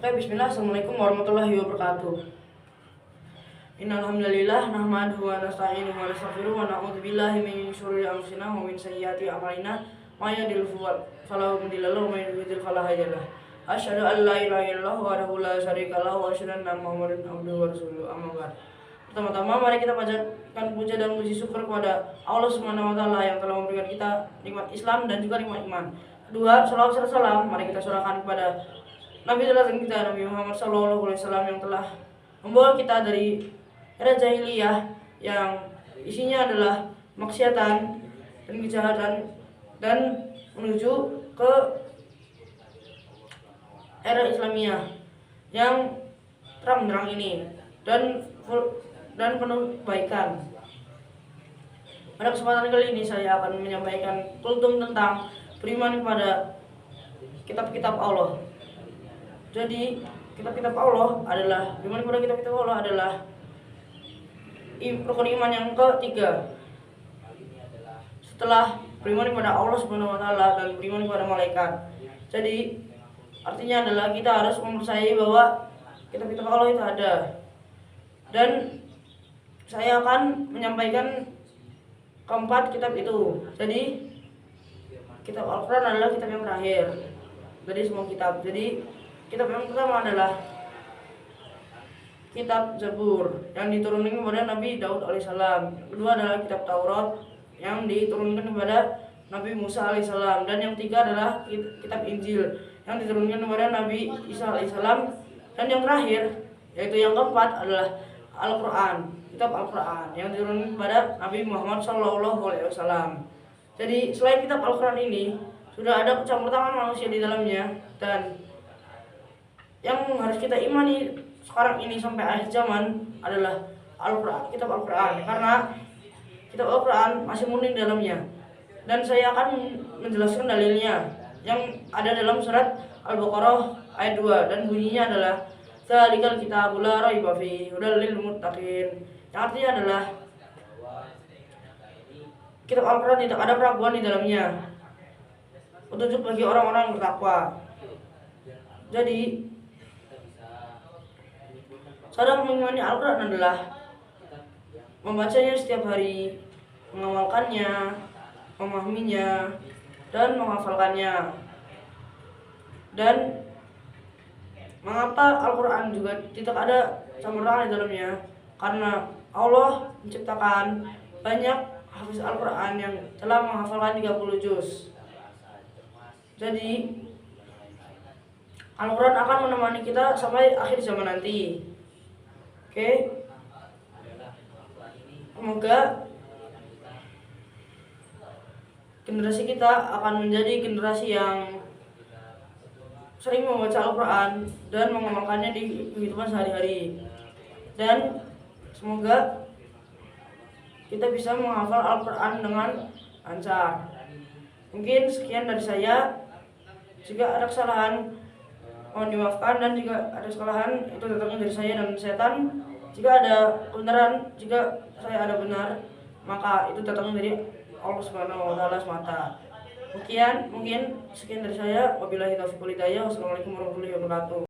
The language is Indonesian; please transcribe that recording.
Oke, bismillah. Assalamualaikum warahmatullahi wabarakatuh. Innal hamdalillah nahmaduhu wa nasta'inuhu wa nastaghfiruh wa na'udzu billahi min syururi anfusina wa min sayyiati a'malina. May yahdihillahu fala mudilla lahu wa may yudlil fala hadiya lahu. Asyhadu an la ilaha illallah wahdahu la syarika lahu wa asyhadu anna Muhammadan abduhu wa rasuluh. Amma ba'd. Pertama-tama mari kita panjatkan puja dan puji syukur kepada Allah Subhanahu wa taala yang telah memberikan kita nikmat Islam dan juga nikmat iman. Kedua, salawat serta salam mari kita surahkan kepada Nabi teladan kita, Nabi Muhammad SAW, yang telah membawa kita dari era jahiliyah yang isinya adalah maksiatan dan kejahatan dan menuju ke era Islamiyah yang terang benderang ini dan penuh kebaikan. Pada kesempatan kali ini saya akan menyampaikan kultum tentang beriman kepada kitab-kitab Allah. Jadi kitab-kitab Allah adalah beriman kepada kitab-kitab Allah adalah rukun iman yang ketiga. Setelah beriman kepada Allah Subhanahu wa taala dan beriman kepada malaikat. Jadi artinya adalah kita harus mempercayai bahwa kitab-kitab Allah itu ada. Dan saya akan menyampaikan keempat kitab itu. Jadi kitab Al-Quran adalah kitab yang terakhir dari semua kitab. Jadi kitab yang pertama adalah kitab Zabur yang diturunkan kepada Nabi Daud alaihissalam. Kedua adalah kitab Taurat yang diturunkan kepada Nabi Musa alaihissalam. Dan yang ketiga adalah kitab Injil yang diturunkan kepada Nabi Isa alaihissalam. Dan yang terakhir, yaitu yang keempat, adalah Al-Quran, kitab Al-Quran yang diturunkan kepada Nabi Muhammad SAW. Jadi selain kitab Al-Quran ini sudah ada campur tangan manusia di dalamnya, dan yang harus kita imani sekarang ini sampai akhir zaman adalah Al-Quran, kitab Al-Quran, karena kitab Al-Quran masih murni di dalamnya. Dan saya akan menjelaskan dalilnya yang ada dalam surat Al-Baqarah ayat 2, dan bunyinya adalah Dzalikal kitabul la raiba fihi hudal lil muttaqin. Yang artinya adalah kitab Al-Quran tidak ada keraguan di dalamnya, petunjuk bagi orang-orang yang bertakwa. Jadi cara mengimani Al-Quran adalah membacanya setiap hari, mengamalkannya, memahaminya, dan menghafalkannya. Dan mengapa Al-Quran juga tidak ada campur tangan di dalamnya? Karena Allah menciptakan banyak hafiz Al-Quran yang telah menghafalkan 30 juz. Jadi Al-Quran akan menemani kita sampai akhir zaman nanti. Oke, semoga generasi kita akan menjadi generasi yang sering membaca Al-Quran dan mengamalkannya di kehidupan sehari-hari. Dan semoga kita bisa menghafal Al-Quran dengan lancar. Mungkin sekian dari saya. Jika ada kesalahan mohon dimaafkan, dan jika ada kesalahan itu datangnya dari saya dan setan. Jika ada kebenaran, jika saya ada benar, maka itu datangnya dari Allah Subhanahu wa taala semata. Mungkin sekian dari saya. Wabillahi taufiq wal hidayah. Wassalamualaikum warahmatullahi wabarakatuh.